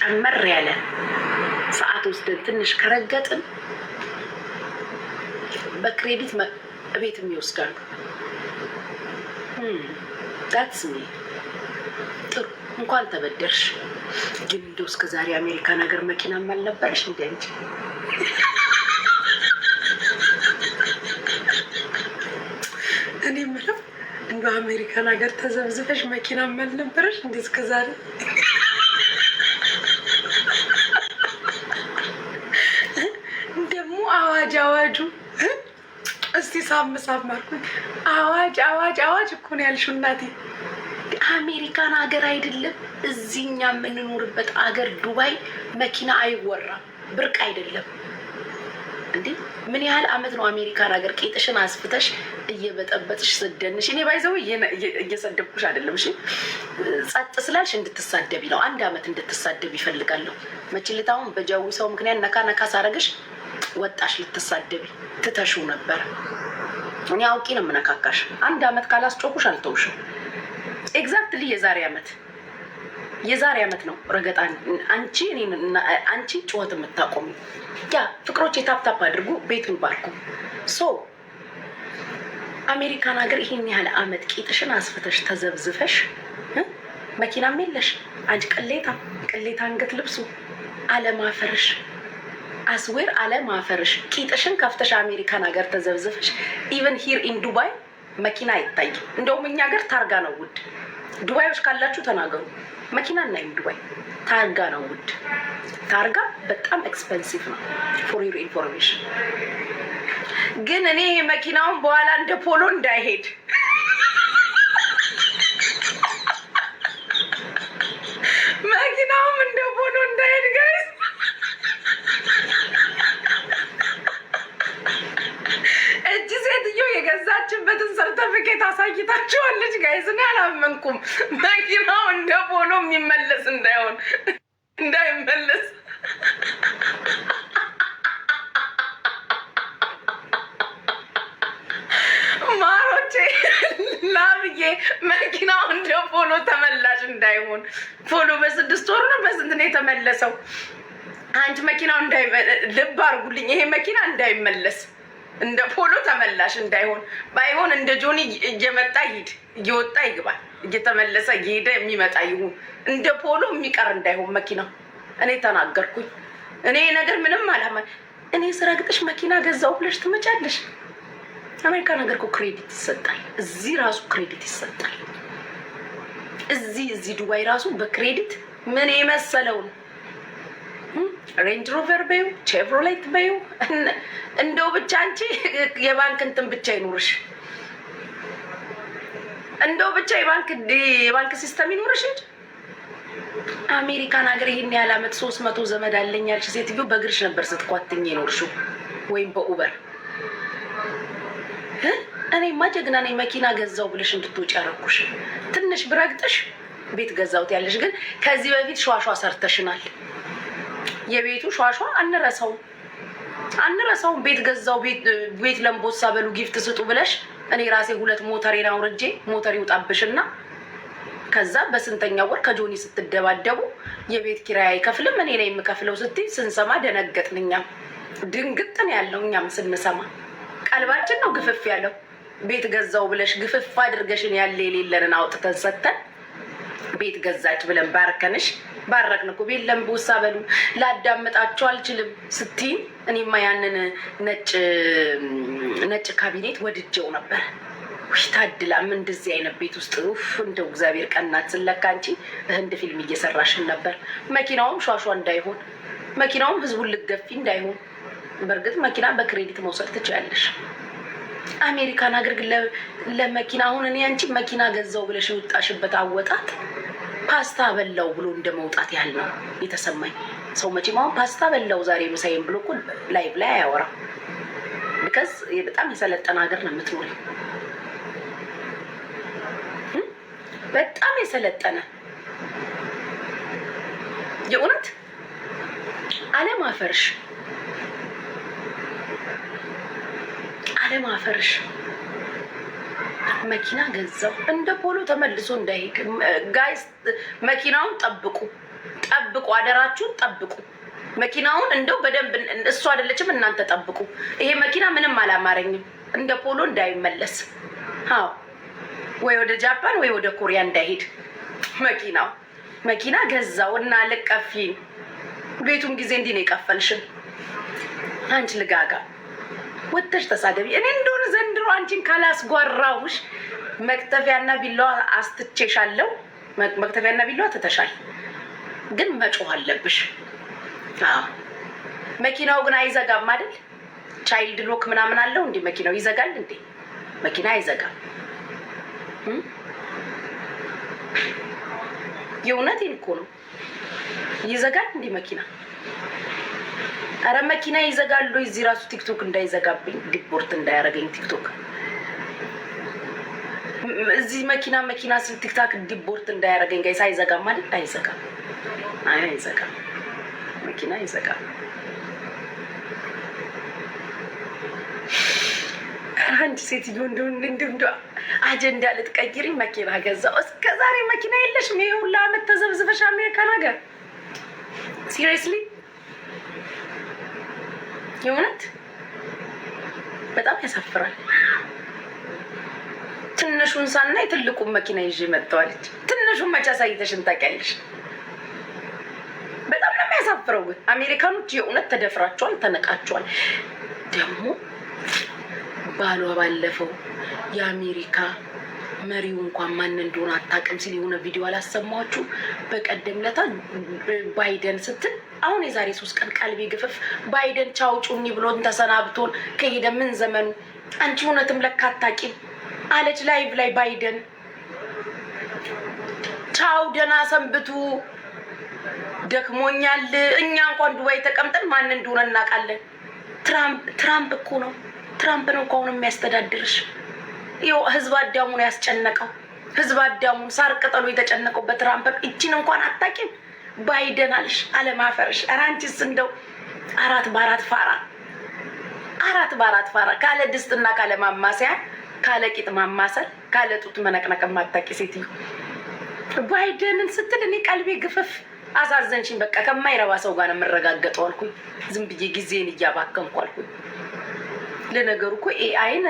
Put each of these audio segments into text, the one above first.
ጨመር ያለ ሰዓት ወስደን ትንሽ ከረገጥን በክሬዲት ቤትም ይወስዳሉ። ዳትስ ሚ ጥሩ እንኳን ተበደርሽ። ግን እንደው እስከ ዛሬ አሜሪካን ሀገር መኪናም አልነበረሽ እንዴ አንቺ? እኔ የምለው እንደው አሜሪካን ሀገር ተዘብዝበሽ መኪናም አልነበረሽ እንዴ እስከ ዛሬ? ደግሞ አዋጁ እስቲ ሳም አልኩኝ። አዋጅ እኮ ነው ያልሽው እናቴ። አሜሪካን ሀገር አይደለም እዚህኛ የምንኖርበት ሀገር ዱባይ መኪና አይወራም፣ ብርቅ አይደለም እንዴ። ምን ያህል አመት ነው አሜሪካን ሀገር ቄጥሽን አስፍተሽ እየበጠበጥሽ ስደንሽ? እኔ ባይዘው እየሰደብኩሽ አይደለም እሺ፣ ጸጥ ስላልሽ እንድትሳደቢ ነው። 1 አመት እንድትሳደብ ይፈልጋለሁ። መችልታውን በጃዊ ሰው ምክንያት ነካ ሳረግሽ ወጣሽ ልትሳደቢ ትተሹ ነበር። እኔ አውቄ ነው የምነካካሽ። 1 አመት ካላስጮኩሽ አልተውሽም። ኤግዛክትሊ የዛሬ አመት ነው ረገጣ አንቺ ጩኸት የምታቆሚ። ያ ፍቅሮች የታፕታፕ አድርጉ፣ ቤቱን ባርኩ። ሶ አሜሪካን ሀገር ይሄን ያህል አመት ቂጥሽን አስፍተሽ ተዘብዝፈሽ መኪናም የለሽ አንቺ ቅሌታ አንገት ልብሱ አለማፈርሽ አስዌር አለማፈርሽ። ቂጥሽን ከፍተሽ አሜሪካን ሀገር ተዘብዝፈሽ ኢቨን ሂር ኢን ዱባይ መኪና አይታይም። እንደውም እኛ ሀገር ታርጋ ነው ውድ። ዱባዮች ካላችሁ ተናገሩ። መኪና እናይም ዱባይ ታርጋ ነው ውድ። ታርጋ በጣም ኤክስፐንሲቭ ነው። ፎር ዩር ኢንፎርሜሽን። ግን እኔ መኪናውን በኋላ እንደ ፖሎ እንዳይሄድ መኪናውም እንደ ፖሎ እንዳይሄድ ጋይስ እጅ ሴትዮ የገዛችበትን ሰርተፊኬት አሳይታችኋለች ጋይስ። እኔ አላመንኩም። መኪናው እንደ ፖሎ የሚመለስ እንዳይመለስ ማሮቼ ላብዬ መኪናው እንደ ፖሎ ተመላሽ እንዳይሆን። ፖሎ በ6 ወር ነው በስንት ነው የተመለሰው? አንቺ መኪናው ልብ አድርጉልኝ። ይሄ መኪና እንዳይመለስ እንደ ፖሎ ተመላሽ እንዳይሆን፣ ባይሆን እንደ ጆኒ እየመጣ ይሄድ እየወጣ ይግባል፣ እየተመለሰ እየሄደ የሚመጣ ይሁን። እንደ ፖሎ የሚቀር እንዳይሆን መኪናው። እኔ ተናገርኩኝ። እኔ ነገር ምንም አላማ። እኔ ስረግጥሽ መኪና ገዛው ብለሽ ትመጫለሽ። አሜሪካን ሀገር እኮ ክሬዲት ይሰጣል። እዚህ ራሱ ክሬዲት ይሰጣል። እዚህ ዱባይ ራሱ በክሬዲት ምን የመሰለውን ሬንጅ ሮቨር በዩ ቼቭሮሌት በዩ እንደው ብቻ አንቺ የባንክ እንትን ብቻ ይኑርሽ። እንደው ብቻ የባንክ ሲስተም ይኑርሽ እንጂ አሜሪካን ሀገር ይሄን ያህል አመት 300 ዘመድ አለኝ ያልሽ ሴትዮ በእግርሽ ነበር ስትኳትኝ ይኖርሽው ወይም በኡበር። እኔማ ጀግና ነኝ መኪና ገዛው ብለሽ እንድትወጪ ያረኩሽ። ትንሽ ብረግጥሽ ቤት ገዛውት ያለሽ ግን ከዚህ በፊት ሸዋሸዋ ሰርተሽናል። የቤቱ ሸዋሸዋ አንረሳውም። ቤት ገዛው ቤት ለምቦሳ በሉ ጊፍት ስጡ ብለሽ እኔ ራሴ 2 ሞተሬን አውርጄ ሞተር ይውጣብሽና ከዛ በስንተኛው ወር ከጆኒ ስትደባደቡ የቤት ኪራይ አይከፍልም እኔ ነኝ የምከፍለው ስትይ ስንሰማ ደነገጥን። እኛም ድንግጥን ያለው እኛም ስንሰማ ቀልባችን ነው ግፍፍ ያለው። ቤት ገዛው ብለሽ ግፍፍ አድርገሽን ያለ የሌለንን አውጥተን ሰተን ቤት ገዛች ብለን ባርከንሽ ባረክን እኮ። ቤት ለምቦሳ በሉ ላዳምጣቸው አልችልም ስትይ እኔማ ያንን ነጭ ካቢኔት ወድጄው ነበር። ታድላም እንደዚህ አይነት ቤት ውስጥ እንደው እግዚአብሔር ቀናት ስለካ አንቺ ህንድ ፊልም እየሰራሽን ነበር። መኪናውም ሿሿ እንዳይሆን፣ መኪናውም ህዝቡን ልገፊ እንዳይሆን። በእርግጥ መኪና በክሬዲት መውሰድ ትችያለሽ። አሜሪካን ሀገር ግን ለመኪና አሁን እኔ አንቺ መኪና ገዛው ብለሽ የወጣሽበት አወጣት ፓስታ በላው ብሎ እንደመውጣት ያህል ነው የተሰማኝ። ሰው መቼም አሁን ፓስታ በላው ዛሬ ምሳዬን ብሎ እኮ ላይቭ ላይ አያወራም። ቢካዝ በጣም የሰለጠነ ሀገር ነው የምትኖሪ። በጣም የሰለጠነ የእውነት አለማፈርሽ መኪና ገዛው እንደ ፖሎ ተመልሶ እንዳይሄድ ጋይስ መኪናውን ጠብቁ። ጠብቁ፣ አደራችሁን ጠብቁ። መኪናውን እንደው በደንብ እሱ አይደለችም እናንተ ጠብቁ። ይሄ መኪና ምንም አላማረኝም፣ እንደ ፖሎ እንዳይመለስ። አዎ ወይ ወደ ጃፓን ወይ ወደ ኮሪያ እንዳይሄድ መኪና ገዛው እና ልቀፊን ቤቱን ጊዜ እንዲህ ነው የቀፈልሽን አንቺ ልጋጋ ወጥተሽ ተሳደቢ። እኔ እንደሆነ ዘንድሮ አንቺን ካላስጓራውሽ መክተፊያና ቢላዋ አስትቼሻለሁ። መክተፊያና ቢላዋ ትተሻል፣ ግን መጮህ አለብሽ። መኪናው ግን አይዘጋም አይደል? ቻይልድ ሎክ ምናምን አለው እንዴ? መኪናው ይዘጋል እንዴ? መኪና አይዘጋም። የእውነቴን እኮ ነው። ይዘጋል እንዴ መኪና? አረ መኪና ይዘጋሉ። እዚህ ራሱ ቲክቶክ እንዳይዘጋብኝ ዲፖርት እንዳያረገኝ ቲክቶክ እዚህ መኪና ስል ቲክታክ ዲፖርት እንዳያረገኝ ጋይስ። አይዘጋም ማለት አይዘጋም። አይዘጋም መኪና አይዘጋም። አንቺ ሴትዮ እንደው አጀንዳ ልትቀይሪ መኪና ገዛው። እስከ ዛሬ መኪና የለሽም። ይሄ ሁላ አመት ተዘብዝበሽ አሜሪካ ነገር ሲሪየስሊ የእውነት በጣም ያሳፍራል። ትንሹን ሳናይ ትልቁን መኪና ይዤ መጥተዋለች። ትንሹን መቼ አሳይተሽን ታውቂያለሽ? በጣም ነው የሚያሳፍረው። ግን አሜሪካኖች የእውነት ተደፍራቸዋል፣ ተነቃቸዋል። ደግሞ ባሏ ባለፈው የአሜሪካ መሪው እንኳን ማን እንደሆነ አታውቅም ሲል የሆነ ቪዲዮ አላሰማችሁ? በቀደም ለታ ባይደን ስትል አሁን የዛሬ 3 ቀን ቀልቤ ግፍፍ ባይደን ቻው ጩኒ ብሎን ተሰናብቶን ከሄደ ምን ዘመኑ። አንቺ እውነትም ለካ አታውቂም አለች ላይቭ ላይ ባይደን ቻው ደህና ሰንብቱ ደክሞኛል። እኛ እንኳን ዱባይ ተቀምጠን ማን እንደሆነ እናውቃለን። ትራምፕ እኮ ነው። ትራምፕ ነው እኮ አሁን የሚያስተዳድርሽ። ይኸው ህዝብ አዳሙን ያስጨነቀው፣ ህዝብ አዳሙን ሳር ቅጠሉ የተጨነቀው በትራምፕ። እቺን እንኳን አታውቂም ባይደን አልሽ። አለማፈርሽ። ኧረ አንቺስ እንደው 4 በ4 ፋራ ካለ ድስትና ካለ ማማሰያ ካለ ቂጥ ማማሰል ካለ ጡት መነቅነቅ ማታውቂ ሴትዮ ባይደንን ስትል እኔ ቀልቤ ግፍፍ አሳዘንሽኝ። በቃ ከማይረባ ሰው ጋር ነው የምረጋገጠው አልኩኝ። ዝም ብዬ ጊዜን እያባከንኩ አልኩኝ። ለነገሩ እኮ ኤአይን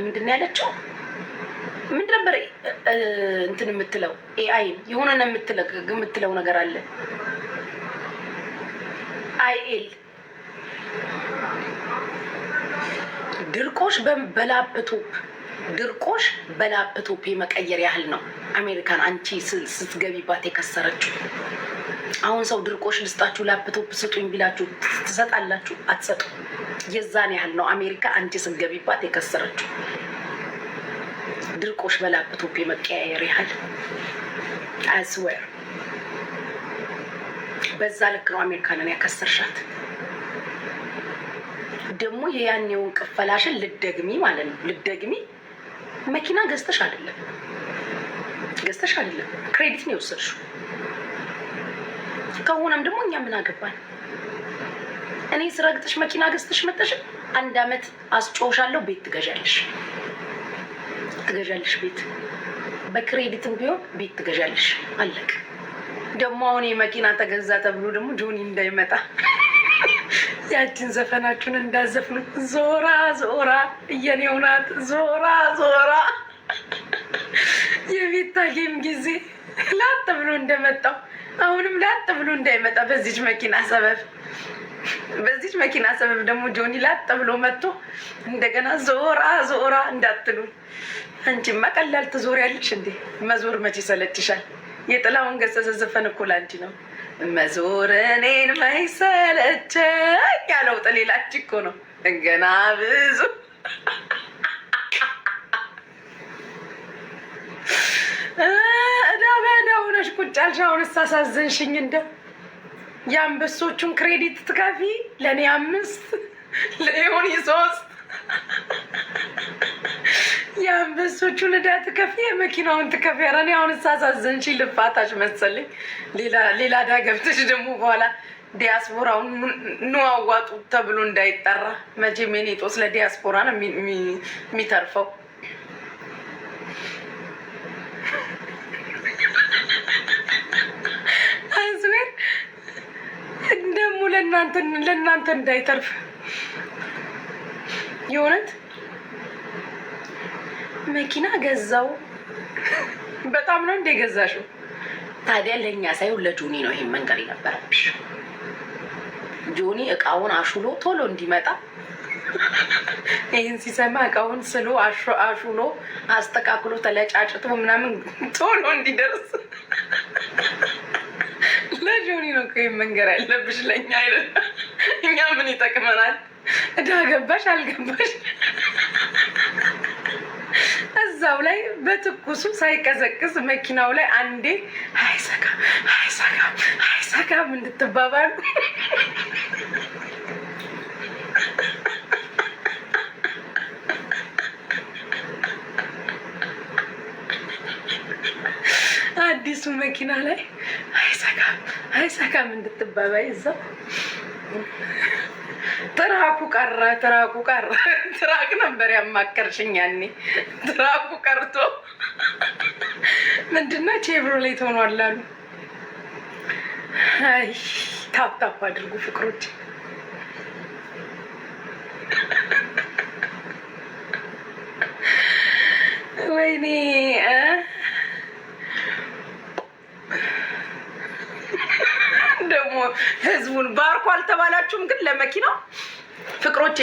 ምንድን ነው ያለችው? ምንድን ነበር እንትን የምትለው? ኤአይን የሆነ ነው የምትለው ነገር አለ። አይኤል ድርቆሽ በላፕቶፕ የመቀየር ያህል ነው አሜሪካን አንቺ ስትገቢባት የከሰረችው። አሁን ሰው ድርቆሽ ልስጣችሁ ላፕቶፕ ስጡኝ ቢላችሁ ትሰጣላችሁ? አትሰጡ። የዛን ያህል ነው አሜሪካ አንቺ ስትገቢባት የከሰረችው። ድርቆሽ በላፕቶፕ የመቀያየር ያህል አስዌር። በዛ ልክ ነው አሜሪካንን ያከሰርሻት። ደግሞ የያኔውን ቅፈላሽን ልደግሚ ማለት ነው። ልደግሚ መኪና ገዝተሽ አይደለም ክሬዲት ነው የወሰድሽው። ከሆነም ደግሞ እኛ ምን አገባን? እኔ ስረግጥሽ መኪና ገዝተሽ መጠሽ 1 አመት አስጮሻለሁ። ቤት ትገዣለሽ ቤት በክሬዲትም ቢሆን ቤት ትገዣለሽ። አለቅ። ደግሞ አሁን የመኪና ተገዛ ተብሎ ደግሞ ጆኒ እንዳይመጣ ያችን ዘፈናችሁን እንዳዘፍኑ ዞራ እየኔው ናት ዞራ የቤታጌም ጊዜ ላጥ ብሎ እንደመጣው አሁንም ላጥ ብሎ እንዳይመጣ በዚች መኪና ሰበብ ደግሞ ጆኒ ላጥ ብሎ መጥቶ እንደገና ዞራ እንዳትሉ። አንቺማ ቀላል ትዞሪያለሽ እንዴ? መዞር መቼ ሰለችሻል? የጥላውን ገሰሰ ዘፈን እኮ ላንቺ ነው። መዞር እኔን ማይሰለቸኝ ያለው ጥሌላች እኮ ነው። ገና ብዙ እዳበዳው ነሽ ቁጭ አልሽ። አሁንስ አሳዘንሽኝ። እንደው የአንበሶቹን ክሬዲት ትከፊ፣ ለእኔ 5 ለዮኒ 3 የአንበሶቹን ዕዳ ትከፊ፣ የመኪናውን ትከፊ። ኧረ እኔ አሁንስ አሳዘንሽኝ። ልፋታሽ መሰለኝ። ሌላ ዕዳ ገብተሽ ደግሞ በኋላ ዲያስፖራውን ኑ አዋጡ ተብሎ እንዳይጠራ። መቼም የኔ ጦስ ለዲያስፖራ ነው የሚተርፈው። አንስቤር ደግሞ ለእናንተ እንዳይተርፍ የእውነት መኪና ገዛው። በጣም ነው እንደ ገዛሽው። ታዲያ ለእኛ ሳይሆን ለጆኒ ነው ይሄን መንገር የነበረብሽ። ጆኒ እቃውን አሹሎ ቶሎ እንዲመጣ ይህን ሲሰማ እቃውን ስሎ አሹሎ አስተካክሎ ተለጫጭቶ ምናምን ቶሎ እንዲደርስ ለጆኒ ነው ይሄን መንገር ያለብሽ፣ ለእኛ አይደለም። እኛ ምን ይጠቅመናል? እዳ ገባሽ አልገባሽ እዛው ላይ በትኩሱ ሳይቀዘቅዝ መኪናው ላይ አንዴ አይሰካም እንድትባባሉ አዲሱ መኪና ላይ አይሰካም እንድትባባይ እዛው ትራኩ ቀረ። ትራክ ነበር ያማከርሽኝ ያኔ። ትራኩ ቀርቶ ምንድነው ቼቭሮሌት ሆኗል አሉ። አይ ታፕ አድርጉ ፍቅሮች። ወይኔ ደግሞ ህዝቡን ባርኮ አልተባላችሁም? ግን ለመኪናው ፍቅሮቼ፣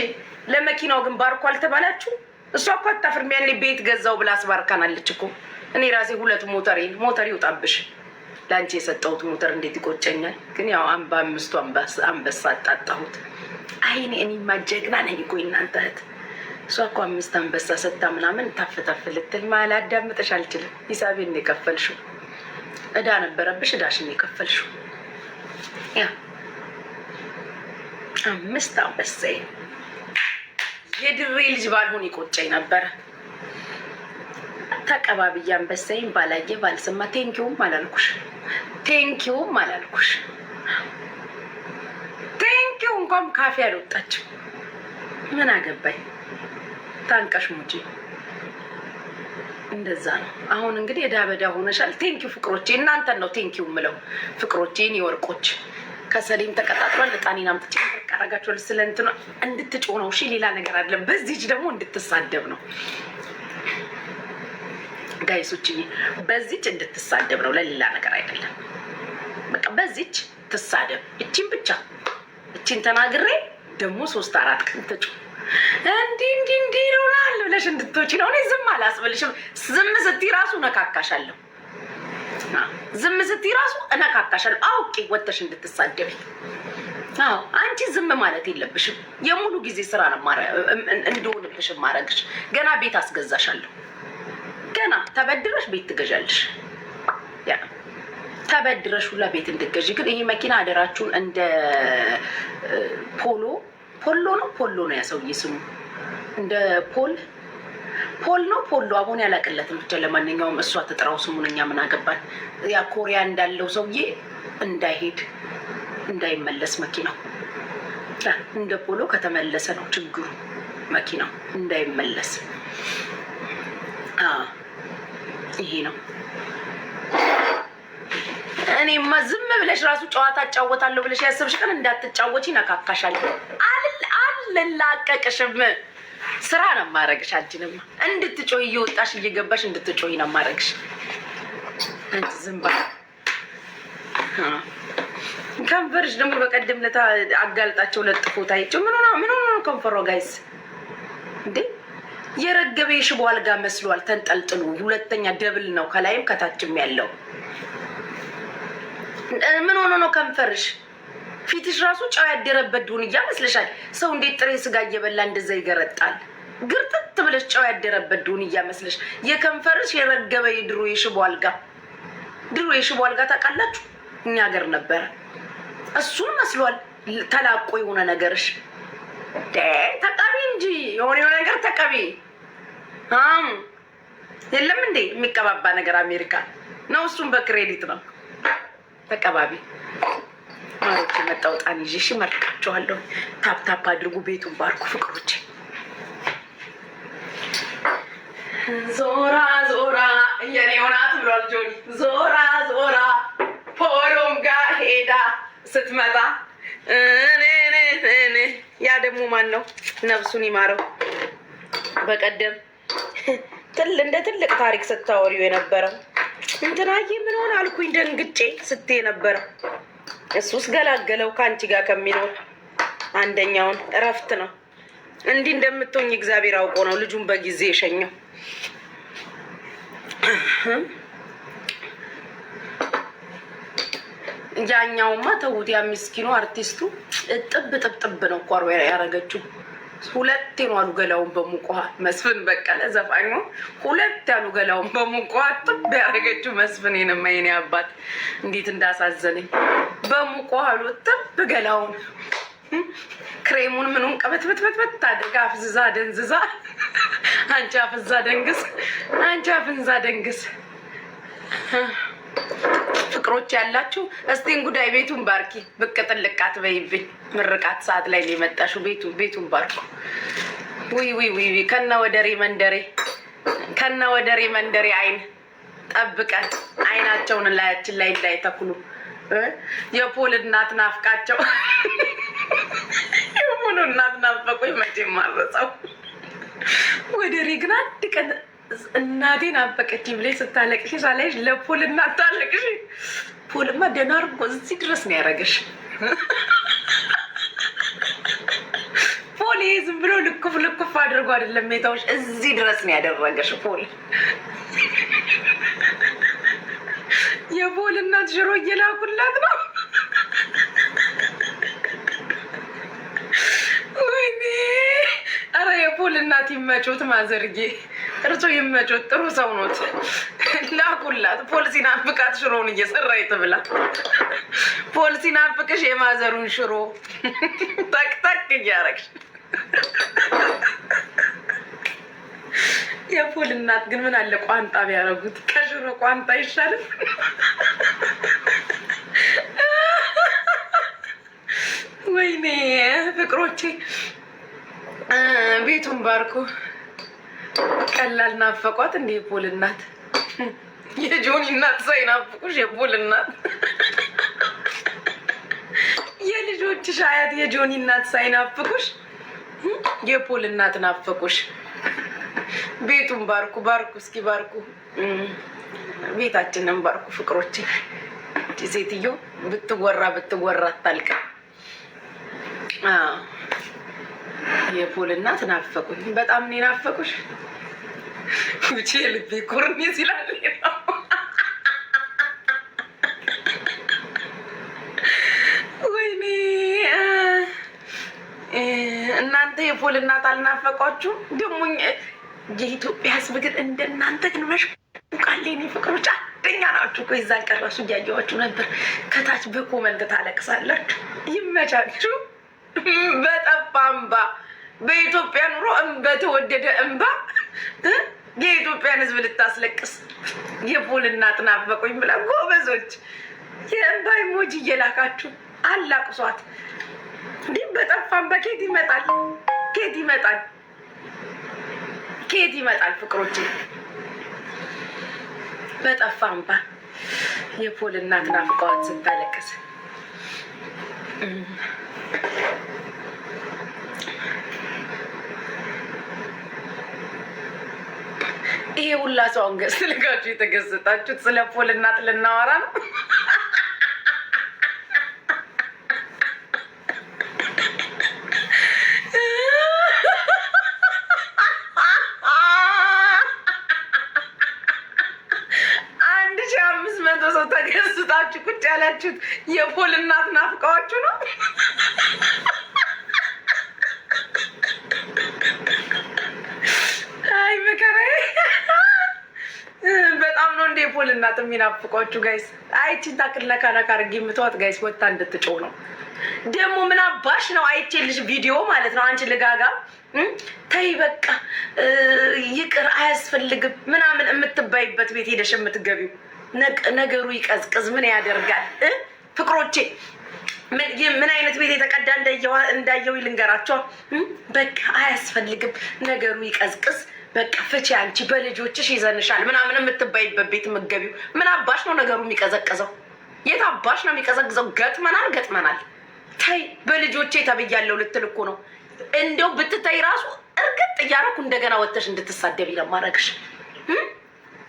ለመኪናው ግን ባርኮ አልተባላችሁ? እሷ እኮ አታፍርም። ያኔ ቤት ገዛው ብላ አስባርካናለች እኮ። እኔ ራሴ 2 ሞተር ይውጣብሽ። ለአንቺ የሰጠሁት ሞተር እንዴት ይቆጨኛል። ግን ያው በ5ቱ አንበሳ አጣጣሁት። አይኔ እኔማ ጀግና ነኝ እኮ እናንተ እህት። እሷ እኮ 5 አንበሳ ሰታ ምናምን ታፍታፍ ልትል አዳምጥሽ አልችልም። ሂሳቤን ነው የከፈልሽው። እዳ ነበረብሽ፣ እዳሽን ነው የከፈልሽው። ያ 5 አንበሳ የድሬ ልጅ ባልሆን ይቆጨኝ ነበረ። ተቀባብዬ አንበሳይን ባላየ ባልሰማ ቴንኪውም አላልኩሽ። ቴንኪው እንኳን ካፌ አልወጣችም። ምን አገባኝ? ታንቀሽ ሙጂ። እንደዛ ነው። አሁን እንግዲህ እዳበዳ ሆነሻል። ቴንኪው ፍቅሮቼ፣ እናንተን ነው ቴንኪው ምለው ፍቅሮቼ። እኔ ወርቆች ከሰሌም ተቀጣጥሯል። እጣኔን አምጥቼ አረጋችኋል። ስለእንትና እንድትጮህ ነው። እሺ ሌላ ነገር አይደለም። በዚህች ደግሞ እንድትሳደብ ነው ጋይሶችዬ፣ በዚች እንድትሳደብ ነው፣ ለሌላ ነገር አይደለም። በቃ በዚች ትሳደብ። እቺን ብቻ እቺን ተናግሬ ደግሞ 3-4 ቀን ተጩ እንዲህ ይሆናል ብለሽ እንድትወጪ ነው። እኔ ዝም አላስብልሽም። ዝም ስትይ ራሱ እነካካሻለሁ። ዝም ስትይ ራሱ እነካካሻለሁ። አውቄ ወጥተሽ እንድትሳደቢ። አዎ አንቺ ዝም ማለት የለብሽም። የሙሉ ጊዜ ስራ ነው እንደሆንብሽ ማረግሽ። ገና ቤት አስገዛሻለሁ። ገና ተበድረሽ ቤት ትገዣለሽ። ያ ተበድረሽ ሁላ ቤት እንድትገዢ። ግን ይሄ መኪና አደራችሁን እንደ ፖሎ ነው ያሰውዬ ስሙ። እንደ ፖሎ አሁን ያላቀለትም ብቻ። ለማንኛውም እሷ ተጥራው ስሙን፣ እኛ ምን አገባን? ያ ኮሪያ እንዳለው ሰውዬ እንዳይመለስ መኪናው። እንደ ፖሎ ከተመለሰ ነው ችግሩ። መኪናው እንዳይመለስ ይሄ ነው። እኔማ ዝም ብለሽ ራሱ ጨዋታ እጫወታለሁ ብለሽ ያሰብሽ ቀን እንዳትጫወቺ ነካካሻለሁ። አልላቀቅሽም። ስራ ነው የማረግሽ። አንቺንማ እንድትጮይ እየወጣሽ እየገባሽ እንድትጮይ ነው የማረግሽ። አንቺ ዝም በይ። ከንፈርሽ ደግሞ በቀደም ለታ አጋልጣቸው ለጥፎት አይቼው ምን ሆነ ከንፈሯ ጋይስ እንዴ! የረገበ የሽቦ አልጋ መስሏል ተንጠልጥሉ። 2ኛ ደብል ነው ከላይም ከታችም ያለው። ምን ሆኖ ነው ከንፈርሽ? ፊትሽ ራሱ ጨው ያደረበት ዱንያ መስለሻል። ሰው እንዴት ጥሬ ስጋ እየበላ እንደዛ ይገረጣል? ግርጥት ብለሽ ጨው ያደረበት ዱንያ መስለሽ። የከንፈርሽ የረገበ የድሮ የሽቦ አልጋ ታውቃላችሁ? እኛ ሀገር ነበረ። እሱን መስሏል ተላቆ የሆነ ነገርሽ። ተቀቢ እንጂ የሆነ ነገር ተቀቢ። የለም እንዴ የሚቀባባ ነገር አሜሪካ ነው። እሱም በክሬዲት ነው። ተቀባቢ ማሮች የመጣው ጣን ይዤሽ መርቃችኋለሁ። ታፕ አድርጉ፣ ቤቱን ባርኩ ፍቅሮች። ዞራ የኔ ሆናት ብሏል ጆኒ። ዞራ ፖሎም ጋር ሄዳ ስትመጣ ያ ደግሞ ማን ነው? ነፍሱን ይማረው። በቀደም እንደ ትልቅ ታሪክ ስታወሪው የነበረው እንትናዬ ምን ሆነ አልኩኝ ደንግጬ ስትይ የነበረው እሱስ ገላገለው ከአንቺ ጋር ከሚኖር አንደኛውን እረፍት ነው። እንዲህ እንደምትሆኝ እግዚአብሔር አውቆ ነው ልጁን በጊዜ የሸኘው። ያኛውማ ተውት። ያ ምስኪኑ አርቲስቱ ጥብ ነው እኮ ያረገችው። ሁለቴ ነው አሉ ገላውን በሙቅ ውሃ። መስፍን በቀለ ዘፋኙ ሁለት ያሉ ገላውን በሙቅ ውሃ ጥብ ያረገችው መስፍኔንማ የኔ አባት እንዴት እንዳሳዘነኝ። በሙቅ ውሃ አሉ ጥብ ገላውን ክሬሙን ምኑን ቀበትበትበትበት አድርጋ አፍዝዛ ደንዝዛ። አንቺ አፍዛ ደንግስ፣ አንቺ አፍንዛ ደንግስ። ፍቅሮች ያላችሁ እስቲ እንጉዳይ ቤቱን ባርኪ። ብቅ ጥልቃት በይብኝ። ምርቃት ሰዓት ላይ ነው የመጣሽው። ቤቱን ባርኩ። ዊ ከነ ወደሬ መንደሬ አይን ጠብቀን አይናቸውን ላያችን ላይ እንዳይተኩሉ። የፖል እናት ናፍቃቸው። የፖል እናት ናፈቁኝ። መቼም አልረሳው። ወደሬ ግን አንድ ቀን እናቴን አበቀች ብለሽ ስታለቅሽ ሳላይሽ ለፖል እናት ታለቅሽ። ፖልማ ደህና አድርጎ እዚህ ድረስ ነው ያደረገሽ። ፖል ይሄ ዝም ብሎ ልኩፍ አድርጎ አይደለም ሜታዎች፣ እዚህ ድረስ ነው ያደረገሽ ፖል። የፖል እናት ሽሮ እየላኩላት ነው። ወይኔ ኧረ የፖል እናት ይመጩት ማዘርጌ፣ እርሶ ይመጩት። ጥሩ ሰው ኖት። ላኩላት። ፖል ሲናፍቃት ሽሮውን እየሰራች ትብላ። ፖል ሲናፍቅሽ የማዘሩን ሽሮ ጠቅጠቅ እያረግሽ። የፖል እናት ግን ምን አለ ቋንጣ ቢያረጉት፣ ከሽሮ ቋንጣ ይሻልም። ወይኔ ፍቅሮቼ ቤቱን ባርኩ። ቀላል ናፈቋት እንደ የፖል እናት። የጆኒ እናት ሳይናፍቁሽ የፖል እናት፣ የልጆችሽ አያት የጆኒ እናት ሳይናፍቁሽ የፖል እናት ናፈቁሽ። ቤቱን ባርኩ። እስኪ ባርኩ። ቤታችንን ባርኩ ፍቅሮቼ። ሴትዮ ብትወራ አታልቅም። የፖል እናት ናፈቁኝ። በጣም ነው ናፈቁሽ። ውጪ ልቤ ኮርኒ ሲላል ወይኔ እናንተ የፖል እናት አልናፈቋችሁ? ደግሞ የኢትዮጵያ ሕዝብ ግን እንደናንተ ግን መሽቃሌ ነው። ፍቅሮች አንደኛ ናችሁ እኮ። የዛን ቀን እራሱ እያየኋችሁ ነበር። ከታች በኮመንት ታለቅሳላችሁ። ይመቻችሁ። በጠፋ እንባ በኢትዮጵያ ኑሮ በተወደደ እንባ የኢትዮጵያን ሕዝብ ልታስለቅስ የፖል እናት ናፈቁኝ ብላ ጎበዞች የእንባ ኢሞጂ እየላካችሁ አላቅሷት። እንዲህ በጠፋ እንባ ኬት ይመጣል ፍቅሮች። በጠፋ እንባ የፖል እናት ናፍቀዋት ስታለቅስ ይሄ ሁላ ሰው አንገስ ልጋችሁ የተገሰጣችሁት ስለ ፖል እናት ልናወራ ነው። ሰው ተገስጣችሁ ቁጭ ያላችሁት የፖል እናት ናፍቀዋችሁ ነው። አይ መከራዬ፣ በጣም ነው እንደ የፖል እናት የሚናፍቋችሁ ጋይስ። አይቺን ታክል ነካ አድርጌ የምትዋት ጋይስ ወጣ እንድትጮህ ነው። ደግሞ ምን አባሽ ነው አይቼልሽ ቪዲዮ ማለት ነው። አንቺ ልጋጋ ተይ በቃ ይቅር አያስፈልግም ምናምን የምትባይበት ቤት ሄደሽ የምትገቢው ነገሩ ይቀዝቅዝ ምን ያደርጋል? ፍቅሮቼ ምን አይነት ቤት የተቀዳ እንዳየው ይልንገራቸው። በቃ አያስፈልግም ነገሩ ይቀዝቅዝ በቃ ፍቺ አንቺ በልጆችሽ ይዘንሻል ምናምን የምትባይበት ቤት የምትገቢው ምን አባሽ ነው ነገሩ የሚቀዘቅዘው? የት አባሽ ነው የሚቀዘቅዘው? ገጥመናል። ተይ በልጆቼ ተብያለሁ ልትል እኮ ነው። እንደው ብትተይ ራሱ እርግጥ እያደረኩ እንደገና ወጥተሽ እንድትሳደቢ ነው የማደርግሽ።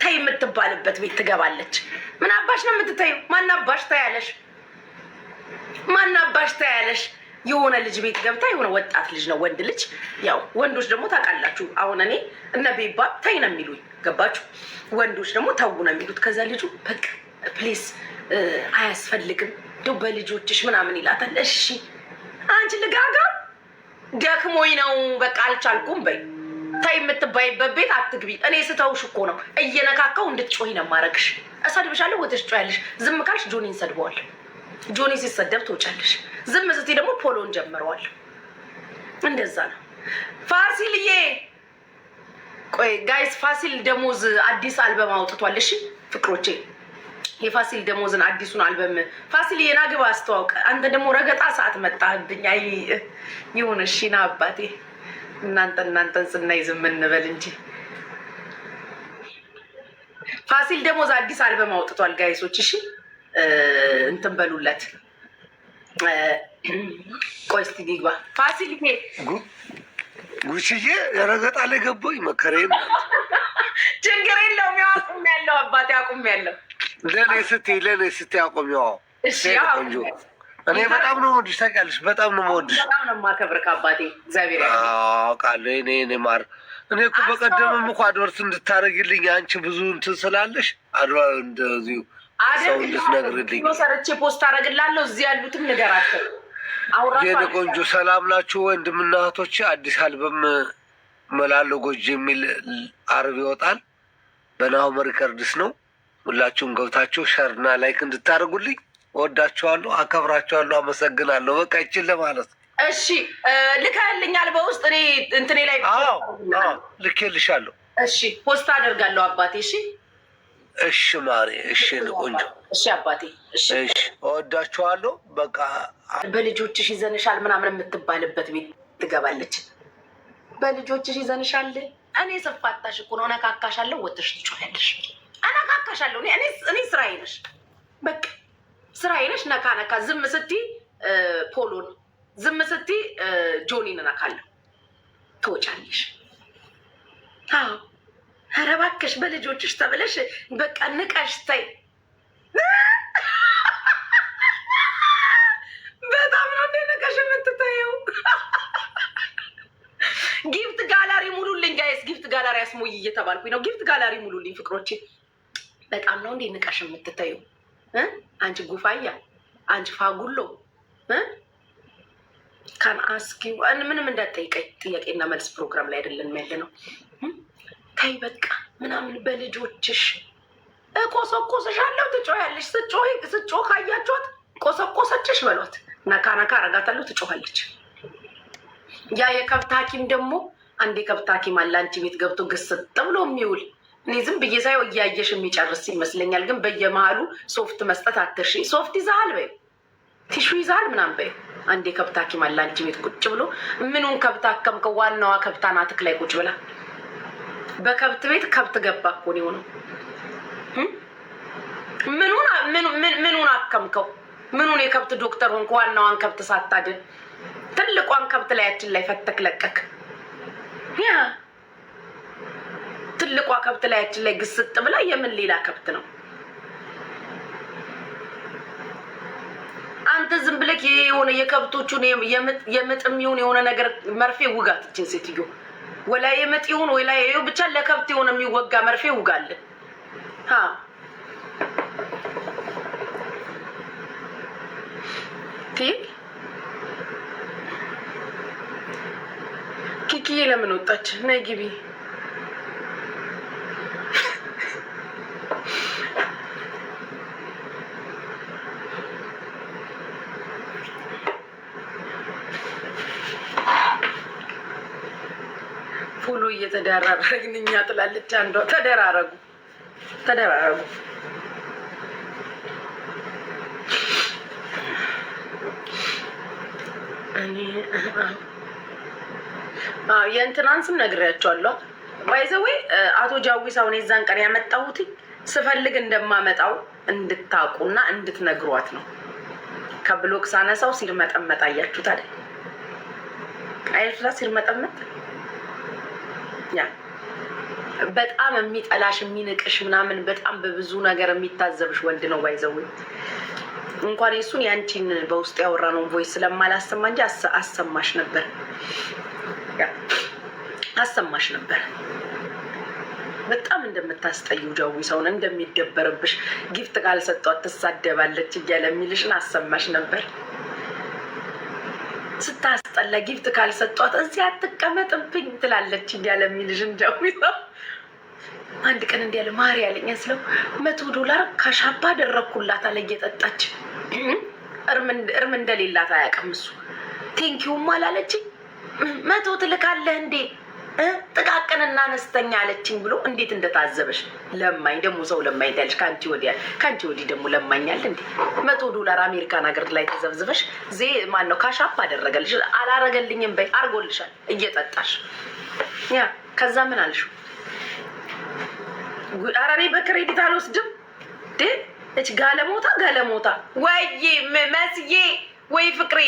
ተይ የምትባልበት ቤት ትገባለች። ምን አባሽ ነው የምትተይው? ማናባሽ ታያለሽ? የሆነ ልጅ ቤት ገብታ የሆነ ወጣት ልጅ ነው ወንድ ልጅ። ያው ወንዶች ደግሞ ታውቃላችሁ፣ አሁን እኔ እነ ቤባ ተይ ነው የሚሉኝ፣ ገባችሁ? ወንዶች ደግሞ ተው ነው የሚሉት። ከዛ ልጁ በቃ ፕሊስ አያስፈልግም እንደው በልጆችሽ ምናምን ይላታል። እሺ አንቺ ልጋጋ ደክሞኝ ነው በቃ አልቻልኩም በይ። ተይ የምትባይበት ቤት አትግቢ። እኔ ስተውሽ እኮ ነው እየነካካው እንድትጮሂ ነው የማደርግሽ። እሰድብሻለሁ፣ ወተሽ ጮያለሽ። ዝም ካልሽ ጆኒን ሰድበዋል። ጆኒ ሲሰደብ ትወጫለሽ። ዝም ስትይ ደግሞ ፖሎን ጀምረዋል። እንደዛ ነው። ፋሲልዬ ቆይ ጋይስ፣ ፋሲል ደሞዝ አዲስ አልበም አውጥቷል። እሺ ፍቅሮቼ፣ የፋሲል ደሞዝን አዲሱን አልበም ፋሲልዬ ና ግባ አስተዋውቅ። አንተ ደግሞ ረገጣ ሰዓት መጣህብኝ። አይ ይሁን እሺ ና አባቴ። እናንተን ስናይ ዝም እንበል እንጂ ፋሲል ደሞዝ አዲስ አልበም አውጥቷል ጋይሶች። እሺ እንትን በሉለት። ቆይ እስኪ ግባ ፋሲል። ጉሽዬ ረገጣ ላይ ገባኝ መከሬን። ችግር የለውም አቁም ያለው አባቴ አቁም ያለው። ለእኔ ስትይ አቁም። ያው ቆንጆ እኔ በጣም ነው የምወድሽ ታውቂያለሽ። በጣም ነው የምወድሽ። በጣም ነው የማከብርህ አባቴ። እግዚአብሔር አውቃለሁ። እኔ ማር እኔ እኮ በቀደምም እኮ አድቨርት እንድታደርግልኝ አንቺ ብዙ እንትን ስላለሽ እንደዚሁ ሰው እንድትነግርልኝ ሰርቼ ፖስት አደርግላለሁ። እዚህ ያሉትም ንገራቸው። የኔ ቆንጆ ሰላም ናችሁ ወንድምና እህቶቼ? አዲስ አልበም መላለሁ ጎጆ የሚል አርብ ይወጣል። በናሆም ሪከርድስ ነው። ሁላችሁም ገብታችሁ ሸርና ላይክ እንድታደርጉልኝ። ወዳችኋለሁ፣ አከብራችኋለሁ፣ አመሰግናለሁ። በቃ ይችል ለማለት ነው። እሺ ልካልኛል በውስጥ እኔ እንትኔ ላይ ልኬልሻለሁ። እሺ ፖስት አደርጋለሁ አባቴ። እሺ ማሬ፣ እሺ ቆንጆ፣ እሺ አባቴ፣ እሺ እወዳችኋለሁ። በቃ በልጆችሽ ይዘንሻል ምናምን የምትባልበት ቤት ትገባለች። በልጆችሽ ይዘንሻል። እኔ ስፋታሽ እኮ ነው እነካካሻለሁ፣ ወጥሽ ትጮያለሽ። እነካካሻለሁ። እኔ ስራዬ ነሽ፣ በቃ ስራዬ ነሽ። ነካ ነካ። ዝም ስትይ ፖሎን፣ ዝም ስትይ ጆኒን እነካለሁ፣ ትወጫለሽ። አዎ ኧረ እባክሽ በልጆችሽ ተብለሽ በቃ ንቀሽ ተይ። በጣም ነው እንደ ንቀሽ የምትተይው። ጊፍት ጋላሪ ሙሉልኝ ጋይስ፣ ጊፍት ጋላሪ አስሞይ እየተባልኩኝ ነው። ጊፍት ጋላሪ ሙሉልኝ ፍቅሮቼ። በጣም ነው እንደ ንቀሽ የምትተይው። አንቺ ጉፋያ፣ አንቺ ፋጉሎ ካን አስኪ ምንም እንዳትጠይቀኝ። ጥያቄና መልስ ፕሮግራም ላይ አይደለም ያለ ነው። ተይ በቃ ምናምን በልጆችሽ ቆሰቆሰሻለሁ፣ ትጮያለሽ። ስጮህ ካያችኋት ቆሰቆሰችሽ በሏት። ነካ ነካ አረጋታለሁ፣ ትጮኻለች። ያ የከብት ሐኪም ደግሞ አንድ የከብት ሐኪም አለ አንቺ ቤት ገብቶ ግስጥ ብሎ የሚውል። እኔ ዝም ብዬ ሳይው እያየሽ የሚጨርስ ይመስለኛል። ግን በየመሀሉ ሶፍት መስጠት አትርሺ። ሶፍት ይዛሃል በይ፣ ቲሹ ይዛሃል ምናምን በይ። አንድ የከብት ሐኪም አለ አንቺ ቤት ቁጭ ብሎ። ምኑን ከብት አከምከው? ዋናዋ ከብት አናትክ ላይ ቁጭ ብላ። በከብት ቤት ከብት ገባ እኮ ነው የሆነው። ምኑን አከምከው? ምኑን የከብት ዶክተር ሆንክ? ዋናዋን ከብት ሳታድን ትልቋን ከብት ላያችን ላይ ፈተክ ለቀክ። ያ ትልቋ ከብት ላያችን ላይ ግስጥ ብላ የምን ሌላ ከብት ነው? አንተ ዝም ብለህ የሆነ የከብቶቹን የምጥም ይሁን የሆነ ነገር መርፌ ውጋት። እችን ሴትዮ ወላ የምጥ ይሁን ወላ ብቻ ለከብት የሆነ የሚወጋ መርፌ ውጋለን። ኪኪዬ ለምን ወጣች? ነይ ግቢ። ፎሎ እየተደራረግን እኛ ትላለች አንዷ። ተደራረጉ። እኔ የእንትናን ስም ነግሬያቸዋለሁ። ባይዘዌ አቶ ጃዊስ አሁን የዛን ቀን ያመጣሁት ስፈልግ እንደማመጣው እንድታቁና እንድትነግሯት ነው። ከብሎክ ሳነሳው ሲርመጠመጥ አያችሁት አይደል? አያችሁት ሲርመጠመጥ። ያ በጣም የሚጠላሽ የሚንቅሽ ምናምን በጣም በብዙ ነገር የሚታዘብሽ ወንድ ነው። ባይዘው እንኳን የሱን ያንቺን በውስጥ ያወራነውን ቮይስ ስለማላሰማ እንጂ አሰማሽ ነበር፣ አሰማሽ ነበር። በጣም እንደምታስጠዩ ጃዊ ሰውን እንደሚደበርብሽ ጊፍት ካልሰጧት ትሳደባለች እያለ የሚልሽን አሰማሽ ነበር። ስታስጠላ ጊፍት ካልሰጧት እዚህ አትቀመጥብኝ ትላለች እያለ የሚልሽን ጃዊ ሰው አንድ ቀን እንዲያለ ማሪ ያለኝ ስለው $100 ካሻባ አደረግኩላት አለ እየጠጣች እርም እንደሌላት አያውቅም እሱ። ቴንኪውም አላለችኝ 100 ትልካለህ እንዴ ጥቃቅንና አነስተኛ አለችኝ ብሎ እንዴት እንደታዘበሽ። ለማኝ ደግሞ ሰው ለማኝ ታያለሽ። ከአንቺ ወዲህ ደግሞ ለማኛል እንዴ $100 አሜሪካን ሀገር ላይ ተዘብዝበሽ ማን ነው ካሻፕ አደረገልሽ? አላረገልኝም በይ አርጎልሻል እየጠጣሽ ያ። ከዛ ምን አልሽው? ኧረ እኔ በክሬዲት አልወስድም እች ጋለሞታ ወይ መስዬ ወይ ፍቅሬ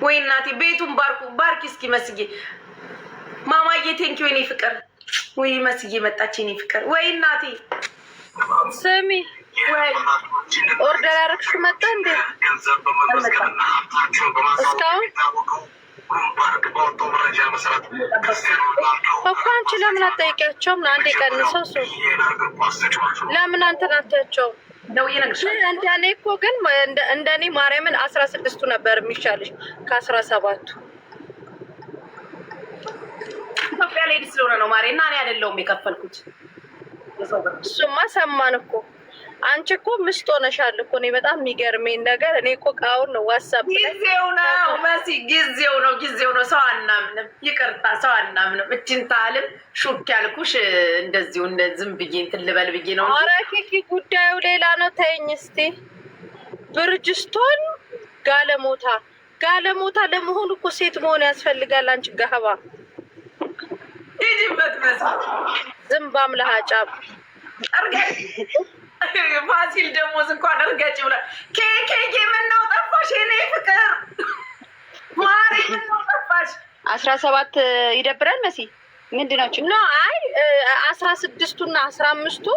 ወይ እናቴ ቤቱን ባርኪ እስኪ መስዬ ማማዬ ቴንኪው የኔ ፍቅር ወይ መስዬ መጣች የኔ ፍቅር ወይ እናቴ ስሚ ወይ ኦርደር ያደረግሽው መጣ እንዴ? እስካሁን እኮ አንቺ ለምን አትጠይቂያቸውም? አንዴ ቀንሰው እሱ ለምን አንተን አትያቸውም? እንደኔ እኮ ግን እንደኔ ማርያምን 16ቱ ነበር የሚሻልሽ ከ17ቱ። ኢትዮጵያ ላይ ስለሆነ ነው ማሬ እና እኔ አይደለሁም የከፈልኩት። እሱማ ሰማን እኮ አንቺ እኮ ምስጥ ሆነሻል እኮ። እኔ በጣም የሚገርመኝ ነገር እኔ እኮ ቃውን ነው ዋትስአፕ ጊዜው ነው መሲ ጊዜው ነው። ሰው አናምንም፣ ይቅርታ ሰው አናምንም። እችን ታልም ሹክ ያልኩሽ እንደዚሁ ዝም ብዬ እንትን ልበል ብዬ ነው። ኧረ ኪኪ ጉዳዩ ሌላ ነው። ተይኝ እስቲ። ብርጅስቶን ጋለሞታ ለመሆኑ እኮ ሴት መሆን ያስፈልጋል። አንቺ ጋህባ ይጅበት መሲ ዝምባም ለሃጫም ፋሲል ደሞዝ እንኳን እርገጭ ብሏል። ኬኬ ምነው ጠፋሽ የኔ ፍቅር ማሪ ምነው ጠፋሽ? 17 ይደብራል መሲ ምንድናችሁ? ኖ አይ 16ቱና 15ቱ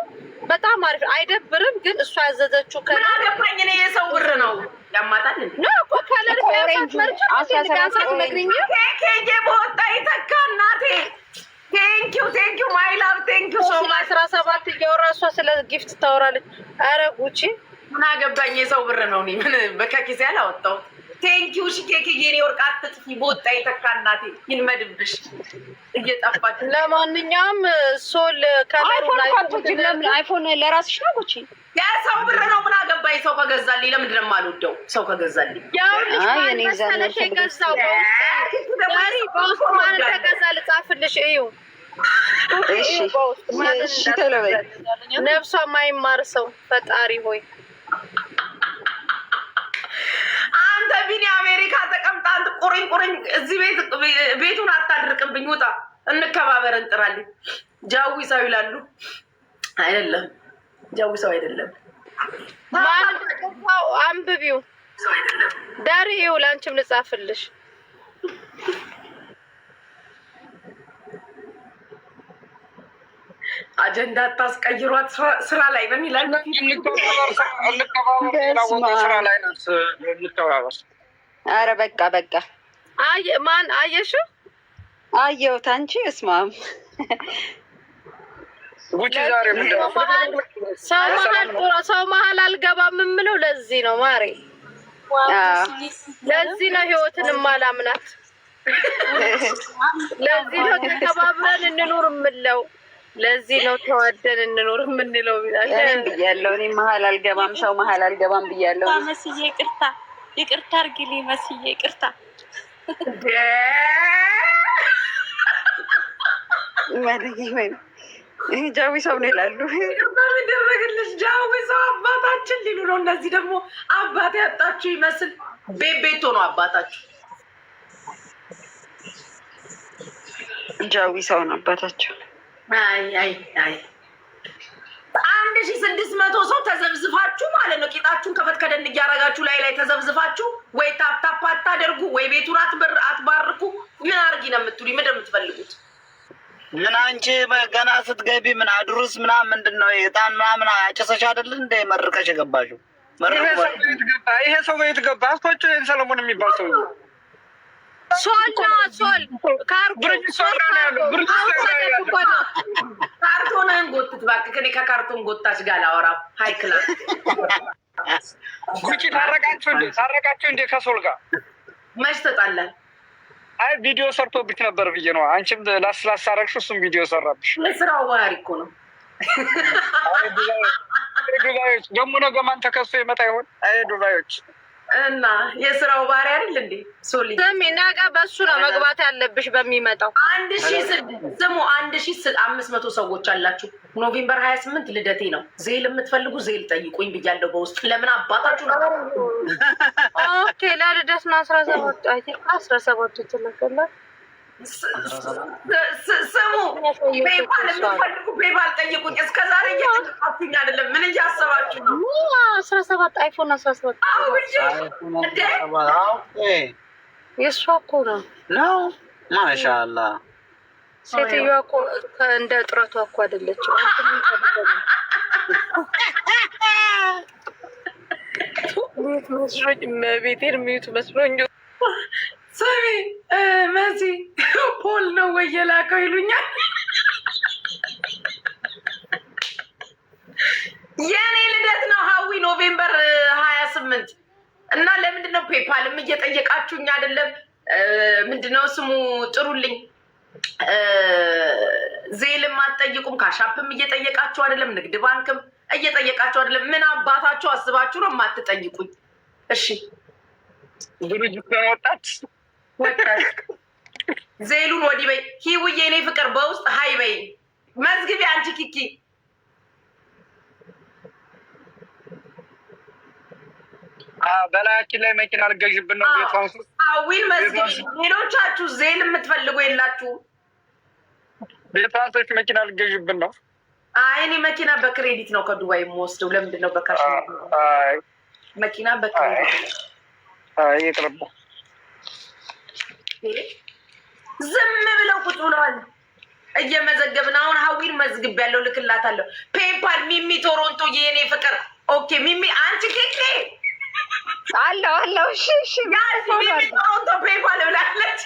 በጣም አሪፍ አይደብርም። ግን እሷ ያዘዘችው ምን አገባኝ እኔ የሰው ብር ነው ያማታል እንዴ? ኖ እኮ ካለር ያሳት መርጫ 17 ነግሪኝ ኬኬ በወጣ ይተካ እናቴ። ቴንኪው ማይ ላቭ ቴንኪው ሶ ማች። 17 እያወራ እሷ ስለ ጊፍት ታወራለች። አረ ጉቺ ምን አገባኝ የሰው ብር ነው። እኔ ምን በከኪሴ አላወጣው። ቴንኪው እሺ ኬኬ የኔ ወርቅ አትጥፊ በወጣ ይተካ እናቴ ይልመድብሽ እየጠፋች። ለማንኛውም ሶል ከለሩ ላይ አይፎን ለራስሽ ነው ጉቺ? የሰው ብር ነው ምን አገባኝ። ሰው ከገዛልኝ ለምንድን ነው የማልወደው? ሰው ከገዛልኝ ያው ልጅ ማን መሰለሽ የገዛው በውስጥ ማን ተገዛ ልጻፍልሽ እዩ። እሺ ቶሎ በይ። ነፍሷ ማይማር ሰው ፈጣሪ ሆይ አንተ ቢኒ አሜሪካ ተቀምጣ አንተ ቁርኝ እዚህ ቤቱን አታድርቅብኝ። ውጣ እንከባበር እንጥራለን። ጃዊ ሰው ይላሉ አይደለም፣ ጃዊ ሰው አይደለም። ማን ተቀባው? አንብቢው ዳሪ ይው ላንቺም ልጻፍልሽ። አጀንዳ ታስቀይሯት ስራ ላይ ነን ይላል። ኧረ በቃ ማን አየሽው? አየሁት። አንቺ እስማም ሰው መሀል አልገባም የምለው ለዚህ ነው ማሬ። ለዚህ ነው ህይወትን ማላምናት። ለዚህ ነው ተከባብረን እንኑር የምለው። ለዚህ ነው ተዋደን እንኖር የምንለው። ብያለሁ እኔ መሀል አልገባም፣ ሰው መሀል አልገባም ብያለሁ። መስዬ ይቅርታ አድርጊልኝ መስዬ ይቅርታ። ጃዊ ሰው ነው ይላሉ። የሚደረግልሽ ጃዊ ሰው አባታችን ሊሉ ነው። እነዚህ ደግሞ አባት ያጣችሁ ይመስል ቤቶ ነው አባታችሁ። ጃዊ ሰው ነው አባታቸው። አይ 1600 ሰው ተዘብዝፋችሁ ማለት ነው። ቂጣችሁን ከፈት ከደን እያረጋችሁ ላይ ተዘብዝፋችሁ ወይ ታፕታፕ አታደርጉ ወይ ቤቱን አትባርኩ። ምን አርጊ ነው የምትሉኝ? ምንድን ነው የምትፈልጉት? ምን አንቺ ገና ስትገቢ ምን አድሩስ ምናምን ምንድን ነው የጣን ምናምን አጨሰሽ አይደል እንደ መርቀሽ የገባሽው? ይሄ ሰው ቤት ገባ አስቶቹ ይህን ሰለሞን የሚባል ሰው ሶል ካርቶንን ጎትት እባክህ። እኔ ከካርቶን ጎታች ጋር አላወራም። ሀይ ክላስ ጉቺ ታረቃችሁ እንዴ ከሶል ጋር መች ተጣላን? አይ ቪዲዮ ሰርቶብሽ ነበር ብዬ ነው። አንቺም ላስላስ አደረግሽ፣ እሱም ቪዲዮ ሰራብሽ። የስራው ባህሪ እኮ ነው። ዱባዮች ደግሞ ነገ ማን ተከሶ ይመጣ ይሆን? አይ ዱባዮች እና የስራው ባህሪ አይደል እንዴ? ሶሊ ስሚ፣ ነገ በሱ ነው መግባት ያለብሽ በሚመጣው 1500 ሰዎች አላችሁ። ኖቬምበር 28 ልደቴ ነው። ዜል የምትፈልጉ ዜል ጠይቁኝ ብያለሁ በውስጥ። ለምን አባታችሁ ነው? ኦኬ ለልደት ነው 17 አይ 17 ተለከለ። ስሙ ፔፓል የምትፈልጉ ፔፓል ጠይቁኝ። እስከዛሬ እየጠየቃችሁኝ አይደለም። ምን እያሰባችሁ ነው? 17 አይፎን 17 የእሷ እኮ ነው። ማሻአላ ሴትዮዋ እኮ እንደ ጥረቷ እኮ አይደለችም። ሚዩት መስሎኝ ቤቴን ሚዩት መስሎኝ። ስሚ መሲ ፖል ነው ወይ የላከው ይሉኛል። የኔ ልደት ነው ሀዊ ኖቬምበር 28 እና ለምንድን ነው ፔፓልም እየጠየቃችሁኝ አይደለም? ምንድነው ስሙ ጥሩልኝ። ዜልም አትጠይቁም፣ ካሻፕም እየጠየቃችሁ አይደለም፣ ንግድ ባንክም እየጠየቃችሁ አይደለም። ምን አባታችሁ አስባችሁ ነው የማትጠይቁኝ? እሺ ድርጅት ወጣት ዜሉን ወዲህ በይ። ሂውዬ እኔ ፍቅር በውስጥ ሀይ በይ። መዝግቢ አንቺ ኪኪ በላያችን ላይ መኪና ልገዥብን ነው ቤቷን ዊል መዝግቢ። ሌሎቻችሁ ዜል የምትፈልጉ የላችሁም? ቤቷንሶች መኪና ልገዥብን ነው። አይ እኔ መኪና በክሬዲት ነው ከዱባይ የምወስደው። ለምንድን ነው በካሽ መኪና በክሬዲት? ይቅርብ። ዝም ብለው ቁጭ ብለዋል እየመዘገብን። አሁን ሀዊን መዝግብ ያለው ልክላታለሁ። ፔፓል ሚሚ ቶሮንቶ የኔ ፍቅር ኦኬ። ሚሚ አንቺ ኬኬ አለው እሺ ሚሚ ቶሮንቶ ፔፓል ብላለች።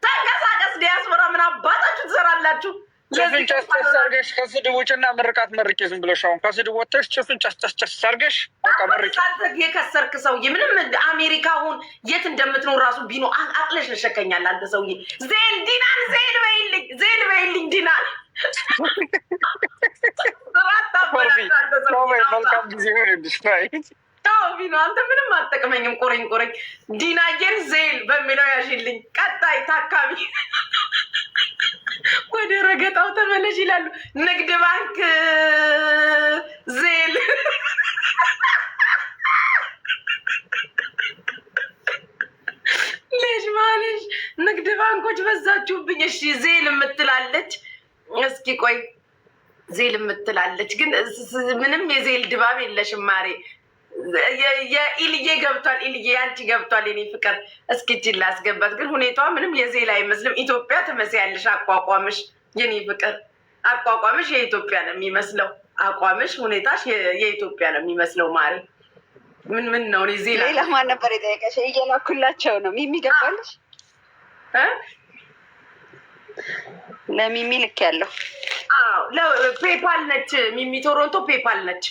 ተንቀሳቀስ ዲያስፖራ ምን አባታችሁ ትሰራላችሁ? ጭፍን ጨስጨስ ሰርገሽ ከስድብ ውጭና ምርቃት መርቄ ዝም ብለሽ አሁን ከስድብ ወጥተሽ ጭፍን ጨስጨስ ሰርገሽ በቃ መርቄ። የከሰርክ ሰውዬ ምንም አሜሪካ አሁን የት እንደምትኖር ራሱ ቢኖ አቅለሽ ነሸከኛል። አንተ ሰውዬ ዜል ዲናን ዜል በይልኝ ዲናን መልካም ጊዜ ሆንልሽ። ቢኖ አንተ ምንም አጠቅመኝም። ቆረኝ ዲናዬን ዜል በሚለው ያሽልኝ። ቀጣይ ታካሚ ወደ ረገጣው ተመለሽ ይላሉ። ንግድ ባንክ ዜል ልጅ ማለሽ ንግድ ባንኮች በዛችሁብኝ። እሺ ዜል የምትላለች። እስኪ ቆይ ዜል የምትላለች ግን ምንም የዜል ድባብ የለሽም ማሬ። የኢልዬ ገብቷል። ኢልዬ አንቺ ገብቷል የኔ ፍቅር። እስኪ እጅን ላስገባት። ግን ሁኔታዋ ምንም የዜል አይመስልም። ኢትዮጵያ ትመስያለሽ። አቋቋምሽ የኔ ፍቅር አቋቋምሽ የኢትዮጵያ ነው የሚመስለው። አቋምሽ ሁኔታሽ የኢትዮጵያ ነው የሚመስለው ማሪ። ምን ነው ዜላ? ሌላ ማን ነበር የጠየቀሽ? እየላኩላቸው ነው። ሚሚ ገባለሽ? ለሚሚ ልክ ያለው ፔፓል ነች። ሚሚ ቶሮንቶ ፔፓል ነች።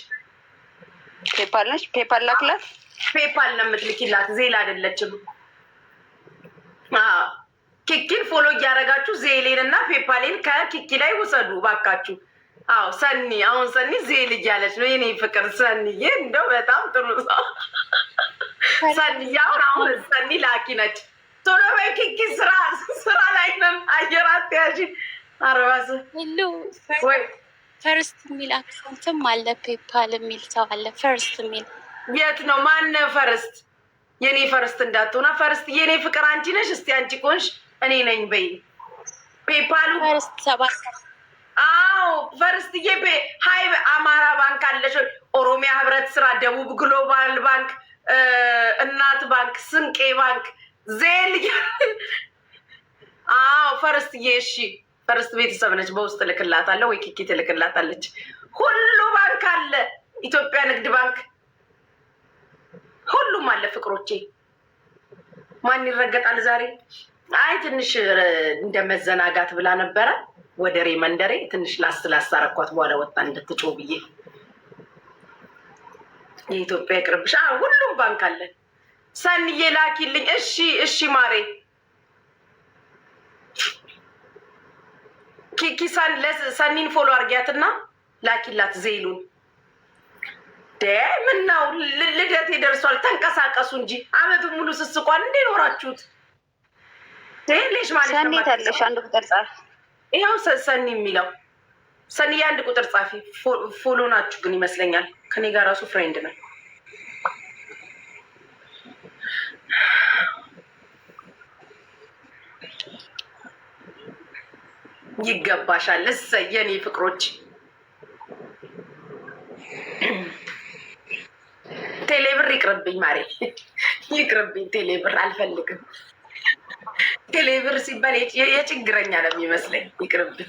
ፔፓል ላክላት። ፔፓል ነው የምትልኪላት፣ ዜል አይደለችም። ኪኪን ፎሎ እያደረጋችሁ ዜሌን እና ፔፓሌን ከኪኪ ላይ ውሰዱ ባካችሁ። አዎ ሰኒ፣ አሁን ሰኒ ዜል እያለች ነው የኔ ፍቅር። ሰኒዬ እንደው በጣም ጥሩ ሰው ሰኒዬ። አሁን ሰኒ ላኪ ነች። ቶሎ በይ ኪኪ፣ ስራ ላይ ነን። አየር አትያዥ። አረባስ ወይ ፈርስት የሚል አካውንትም አለ፣ ፔፓል የሚል ሰው አለ። ፈርስት የሚል የት ነው? ማን ፈርስት? የኔ ፈርስት እንዳትሆና። ፈርስት የኔ ፍቅር አንቺ ነሽ። እስቲ አንቺ ኮንሽ እኔ ነኝ በይ። ፔፓሉ ፈርስት አዎ ፈርስትዬ ሀይ አማራ ባንክ አለሽ፣ ኦሮሚያ ህብረት ስራ፣ ደቡብ ግሎባል ባንክ፣ እናት ባንክ፣ ስንቄ ባንክ፣ ዜል። አዎ ፈርስትዬ እሺ፣ ፈርስት ቤተሰብ ነች። በውስጥ ልክላታለሁ ወይ ኪኪ ትልክላታለች። ሁሉ ባንክ አለ፣ ኢትዮጵያ ንግድ ባንክ፣ ሁሉም አለ ፍቅሮቼ። ማን ይረገጣል ዛሬ? አይ ትንሽ እንደ መዘናጋት ብላ ነበረ ወደሬ መንደሬ ትንሽ ላስላሳረኳት በኋላ ወጣ እንድትጮህ ብዬ። የኢትዮጵያ ይቅርብሽ። ሁሉም ባንክ አለን። ሰንዬ ላኪልኝ። እሺ እሺ ማሬ ኪኪ ሰኒን ፎሎ አርጊያትና ላኪላት ዜሉን። ምነው ልደቴ ደርሷል ተንቀሳቀሱ እንጂ አመቱን ሙሉ ስስቋን እንዴ ኖራችሁት? ሌሽ ማለት ሰኒ ታለሽ አንድ ቁጥር ጻፊ። ይኸው ሰኒ የሚለው ሰኒ የአንድ ቁጥር ጻፊ። ፎሎ ናችሁ ግን ይመስለኛል። ከኔ ጋር ራሱ ፍሬንድ ነው። ይገባሻል። እሰይ የኔ ፍቅሮች። ቴሌብር ይቅርብኝ ማሬ፣ ይቅርብኝ። ቴሌብር አልፈልግም። ቴሌብር ሲባል የችግረኛ ነው የሚመስለኝ። ይቅርብኝ።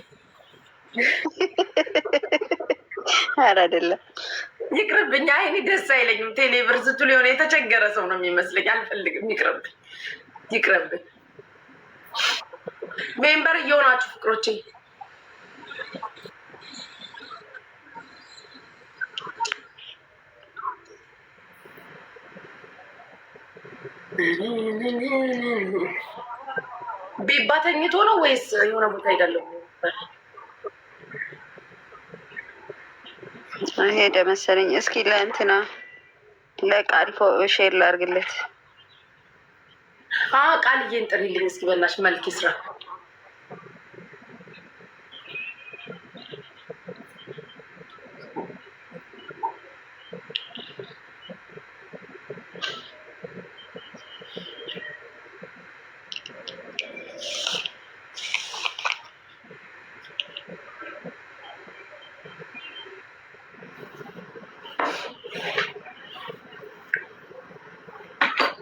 ኧረ አይደለም ይቅርብኝ። አይ እኔ ደስ አይለኝም። ቴሌብር ስትሉ የሆነ የተቸገረ ሰው ነው የሚመስለኝ። አልፈልግም። ይቅርብኝ፣ ይቅርብኝ። ሜምበር እየሆናችሁ ፍቅሮቼ ቤባ ተኝቶ ነው ወይስ የሆነ ቦታ ሄዳለሁ? ሄደ መሰለኝ። እስኪ ለእንትና ለቃል ሼር ላድርግለት። ቃልዬን ጥሪልኝ እስኪ በእናትሽ። መልክ ይስራ።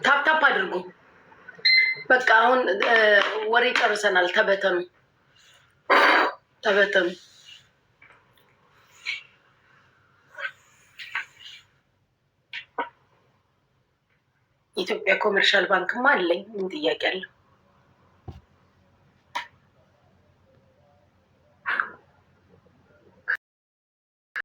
ታፕታፕ አድርጉ። በቃ አሁን ወሬ ጨርሰናል። ተበተኑ ተበተኑ። ኢትዮጵያ ኮመርሻል ባንክማ አለኝ። ምን ጥያቄ አለው?